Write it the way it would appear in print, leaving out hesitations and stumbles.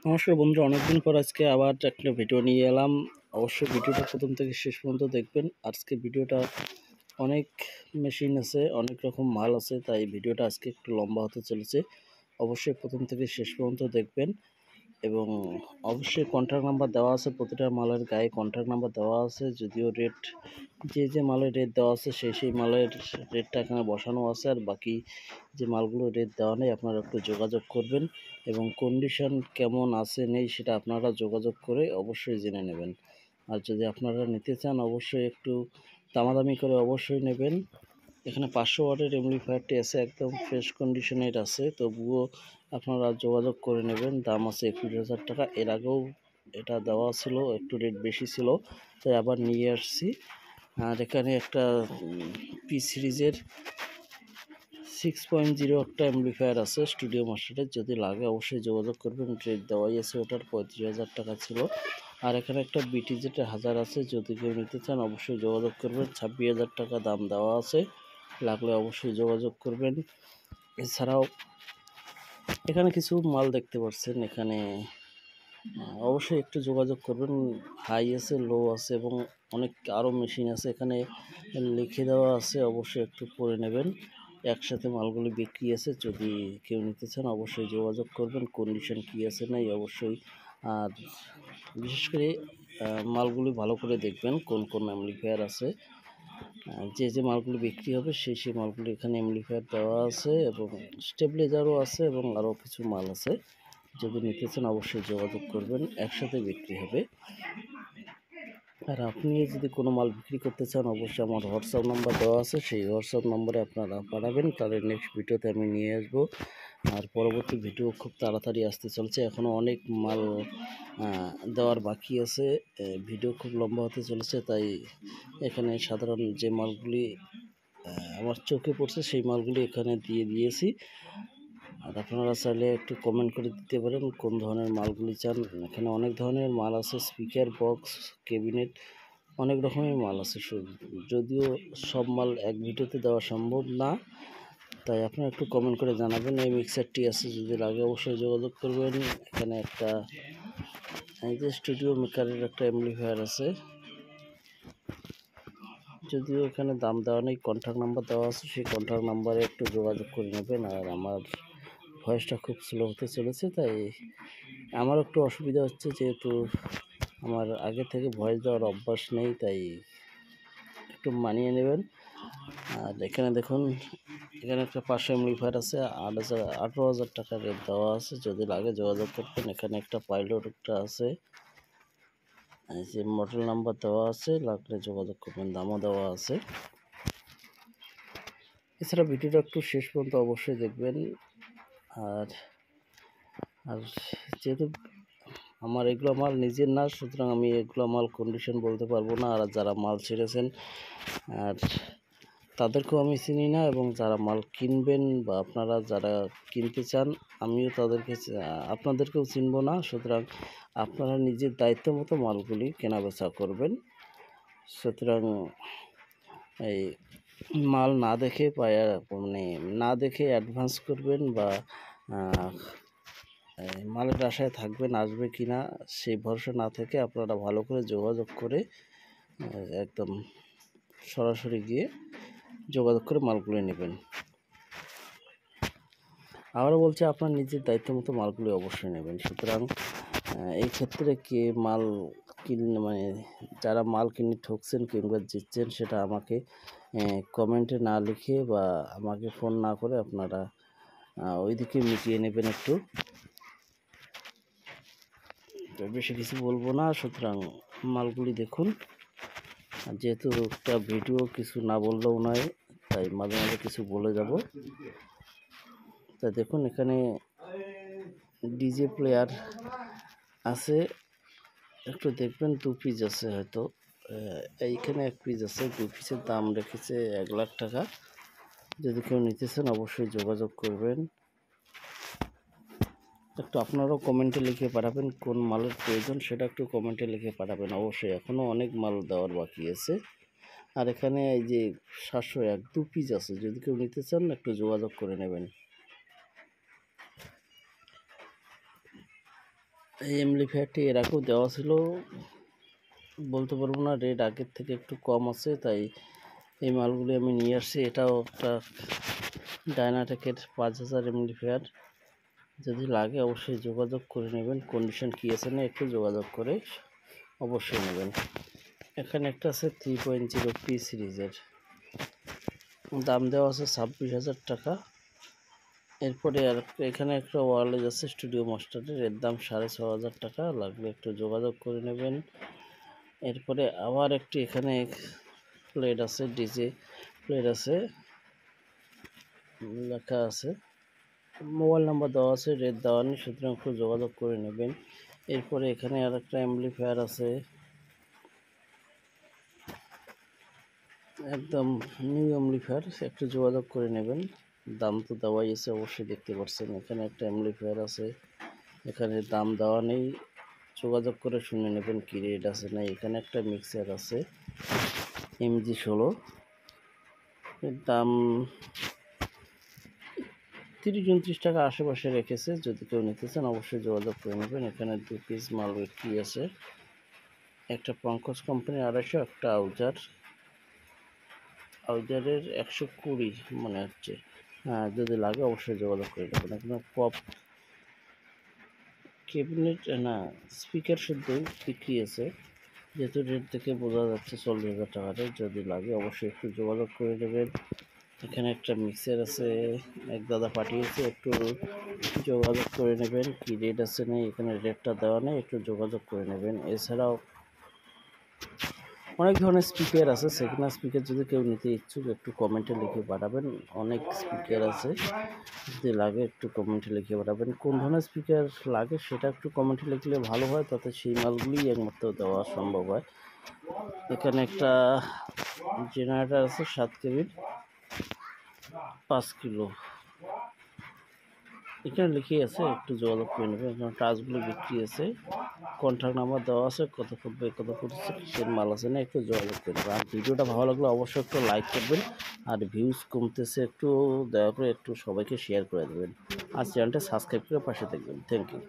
নমস্কার বন্ধুরা, অনেকদিন পর আজকে আবার একটা ভিডিও নিয়ে এলাম। অবশ্যই ভিডিওটা প্রথম থেকে শেষ পর্যন্ত দেখবেন। আজকে ভিডিওটা অনেক মেশিন আছে, অনেক রকম মাল আছে, তাই ভিডিওটা আজকে একটু লম্বা হতে চলেছে। অবশ্যই প্রথম থেকে শেষ পর্যন্ত দেখবেন এবং অবশ্যই কন্ট্যাক্ট নাম্বার দেওয়া আছে, প্রতিটা মালের গায়ে কন্ট্যাক্ট নাম্বার দেওয়া আছে। যদিও রেট যে মালের রেট দেওয়া আছে সেই মালের রেটটা এখানে বসানো আছে, আর বাকি যে মালগুলো রেট দেওয়া নেই আপনারা একটু যোগাযোগ করবেন এবং কন্ডিশন কেমন আছে নেই সেটা আপনারা যোগাযোগ করে অবশ্যই জেনে নেবেন। আর যদি আপনারা নিতে চান অবশ্যই একটু দামাদামি করে অবশ্যই নেবেন। এখানে 500 ওয়াটের এমপ্লিফায়ারটি আছে, একদম ফ্রেশ কন্ডিশনের আছে, তবুও আপনারা যোগাযোগ করে নেবেন। দাম আছে 21,000 টাকা। এর আগেও এটা দেওয়া ছিল, একটু রেট বেশি ছিল, তাই আবার নিয়ে আসছি। আর এখানে একটা পি সিরিজের 6.0 একটা অ্যাম্পলিফায়ার আছে স্টুডিও মাস্টারের, যদি লাগে অবশ্যই যোগাযোগ করবেন। রেট দেওয়াই আছে, ওটার 35,000 টাকা ছিল। আর এখানে একটা বিটিজেটের 1000 আছে, যদি কেউ নিতে চান অবশ্যই যোগাযোগ করবেন। 26,000 টাকা দাম দেওয়া আছে, লাগলে অবশ্যই যোগাযোগ করবেন। এছাড়াও এখানে কিছু মাল দেখতে পাচ্ছেন, এখানে অবশ্যই একটু যোগাযোগ করবেন। হাই আছে, লো আছে এবং অনেক আরও মেশিন আছে, এখানে লিখে দেওয়া আছে, অবশ্যই একটু পড়ে নেবেন। একসাথে মালগুলি বিক্রি আছে, যদি কেউ নিতে চান অবশ্যই যোগাযোগ করবেন। কন্ডিশন কী আছে নাই অবশ্যই, আর বিশেষ করে মালগুলি ভালো করে দেখবেন কোন কোন অ্যাম্পলিফায়ার আছে। যে মালগুলি বিক্রি হবে সেই মালগুলি এখানে অ্যাম্পলিফায়ার দেওয়া আছে এবং স্টেবিলাইজারও আছে এবং আরও কিছু মাল আছে। যদি নিতে চান অবশ্যই যোগাযোগ করবেন, একসাথে বিক্রি হবে। আর আপনি যদি কোনো মাল বিক্রি করতে চান অবশ্যই আমার হোয়াটসঅ্যাপ নাম্বার দেওয়া আছে, সেই হোয়াটসঅ্যাপ নম্বরে আপনারা পাঠাবেন, তাহলে নেক্সট ভিডিওতে আমি নিয়ে আসবো। আর পরবর্তী ভিডিও খুব তাড়াতাড়ি আসতে চলছে, এখনও অনেক মাল দেওয়ার বাকি আছে। ভিডিও খুব লম্বা হতে চলেছে, তাই এখানে সাধারণ যে মালগুলি আমার চোখে পড়ছে সেই মালগুলি এখানে দিয়ে দিয়েছি। আর আপনারা চাইলে একটু কমেন্ট করে দিতে পারেন কোন ধরনের মালগুলি চান। এখানে অনেক ধরনের মাল আছে, স্পিকার বক্স, ক্যাবিনেট, অনেক রকমের মাল আছে। যদিও সব মাল এক ভিডিওতে দেওয়া সম্ভব না, তাই আপনারা একটু কমেন্ট করে জানাবেন। এই মিক্সারটি আছে, যদি লাগে অবশ্যই যোগাযোগ করবেন। এখানে একটা এই যে স্টুডিও মেকারের একটা অ্যাম্পলিফায়ার আছে, যদিও এখানে দাম দেওয়া নেই, কন্ট্যাক্ট নাম্বার দেওয়া আছে, সেই কন্ট্যাক্ট নাম্বারে একটু যোগাযোগ করে নেবেন। আর আমার ভয়েসটা খুব স্লো হতে চলেছে, তাই আমার একটু অসুবিধা হচ্ছে, যেহেতু আমার আগে থেকে ভয়েস দেওয়ার অভ্যাস নেই, তাই একটু মানিয়ে নেবেন। আর এখানে দেখুন, এখানে একটা 500 এমপ্লিফায়ার আছে, 18,000 টাকা রেট দেওয়া আছে, যদি লাগে যোগাযোগ করবেন। এখানে একটা পাইলট একটা আছে, এই যে মডেল নাম্বার দেওয়া আছে, লাগলে যোগাযোগ করবেন, দামও দেওয়া আছে। এছাড়া ভিডিওটা একটু শেষ পর্যন্ত অবশ্যই দেখবেন। আর আর যেহেতু আমার এগুলো মাল নিজের না, সুতরাং আমি এগুলো মাল কন্ডিশন বলতে পারবো না। আর যারা মাল ছেড়েছেন আর তাদেরকেও আমি চিনি না, এবং যারা মাল কিনবেন বা আপনারা যারা কিনতে চান আমিও আপনাদেরকেও চিনব না। সুতরাং আপনারা নিজের দায়িত্ব মতো মালগুলি কেনা বেচা করবেন। সুতরাং এই মাল না দেখে না দেখে অ্যাডভান্স করবেন, বা মালের আশায় থাকবেন আসবে কি না সেই ভরসা না থেকে আপনারা ভালো করে যোগাযোগ করে একদম সরাসরি গিয়ে যোগাযোগ করে মালগুলি নেবেন। আবারও বলছি, আপনার নিজের দায়িত্ব মতো মালগুলি অবশ্যই নেবেন। সুতরাং এই ক্ষেত্রে কে মাল যারা মাল কিনে ঠকছেন কিংবা জিতছেন সেটা আমাকে কমেন্টে না লিখে বা আমাকে ফোন না করে আপনারা ওইদিকে মিটিয়ে নেবেন একটু। তো বেশি কিছু বলবো না, সুতরাং মালগুলি দেখুন। যেহেতু একটা ভিডিও কিছু না বললেও নয়, তাই মাঝে মাঝে কিছু বলে যাব। তাই দেখুন, এখানে ডিজে প্লেয়ার আছে, একটু দেখবেন 2 পিস আছে, হয়তো এইখানে 1 পিস আছে। 2 পিসের দাম রেখেছে 1,00,000 টাকা। যদি কেউ নিতে চান অবশ্যই যোগাযোগ করবেন। একটু আপনারাও কমেন্টে লিখে পাঠাবেন কোন মালের প্রয়োজন, সেটা একটু কমেন্টে লিখে পাঠাবেন অবশ্যই, এখনও অনেক মাল দেওয়ার বাকি আছে। আর এখানে এই যে 701 2 পিস আছে, যদি কেউ নিতে চান একটু যোগাযোগ করে নেবেন। এই এমপ্লিফায়ারটি এর আগেও দেওয়া ছিল, বলতে পারবো না, রেট আগের থেকে একটু কম আছে, তাই এই মালগুলি আমি নিয়ে আসছি। এটাও একটা ডায়নাটেকের 5000 এমপ্লিফায়ার। যদি লাগে অবশ্যই যোগাযোগ করে নেবেন, কন্ডিশন কী আছে না একটু যোগাযোগ করে অবশ্যই নেবেন। এখানে একটা আছে 3.0 পি সিরিজের, দাম দেওয়া আছে 26,000 টাকা। এরপরে আর এখানে একটা ওয়ারলেস আছে স্টুডিও মাস্টারের, এর দাম 6,500 টাকা, লাগলে একটু যোগাযোগ করে নেবেন। এরপরে আবার একটি এখানে প্লেট আছে, ডিজে প্লেট আছে, লেখা আছে, মোবাইল নাম্বার দেওয়া আছে, রেট দেওয়া নেই, সুতরাং একটু যোগাযোগ করে নেবেন। এরপরে এখানে আর একটা অ্যাম্পলিফায়ার আছে, একদম নিউ অ্যাম্পলিফায়ার, একটু যোগাযোগ করে নেবেন। দাম তো দেওয়াই আছে, অবশ্যই দেখতে পাচ্ছেন। এখানে একটা অ্যাম্পলিফায়ার আছে, এখানে দাম দেওয়া নেই, যোগাযোগ করে শুনে নেবেন কী রেট আছে না। এখানে একটা মিক্সার আছে MG16, এর দাম 30-29 টাকা আশেপাশে রেখেছে। যদি কেউ নিতে চান অবশ্যই যোগাযোগ করে নেবেন। এখানে 2 পিস মাল বিক্রি আছে, একটা পঙ্কজ কোম্পানির 250, একটা আউজারের 120 মনে হচ্ছে। হ্যাঁ, যদি লাগে অবশ্যই যোগাযোগ করে নেবেন। এখানে পপ ক্যাবিনেট না স্পিকার শুদ্ধ বিক্রি আছে, যেহেতু রেট থেকে বোঝা যাচ্ছে 40,000 টাকা রেট। যদি লাগে অবশ্যই একটু যোগাযোগ করে নেবেন। এখানে একটা মিক্সার আছে, এক দাদা পাঠিয়েছে, একটু যোগাযোগ করে নেবেন কি রেট আছে নেই। এখানে রেটটা দেওয়া নেই, একটু যোগাযোগ করে নেবেন। এছাড়াও অনেক ধরনের স্পিকার আছে, সেকেন্ড স্পিকার যদি কেউ নিতে ইচ্ছুক একটু কমেন্টে লিখে পাঠাবেন। অনেক স্পিকার আছে, যদি লাগে একটু কমেন্টে লিখে পাঠাবেন। কোন ধরনের স্পিকার লাগে সেটা একটু কমেন্টে লিখলে ভালো হয়, তাতে সেই মালগুলিই একমাত্র দেওয়া সম্ভব হয়। এখানে একটা জেনারেটর আছে 7 কেবির, 5 কিলো, এখানে লিখেই আছে, একটু যোগাযোগ করে নেবেন। এখানে টাচগুলো বিক্রি আছে, কন্ট্যাক্ট নাম্বার দেওয়া আছে, কত ফুটবে কত ফুটছে কিসের মাল আছে না, একটু যোগাযোগ করবেন। আর ভিডিওটা ভালো লাগলে অবশ্যই একটু লাইক করবেন, আর ভিউজ কমতেছে একটু দয়া করে একটু সবাইকে শেয়ার করে দেবেন, আর চ্যানেলটা সাবস্ক্রাইব করে পাশে থাকবেন। Thank you.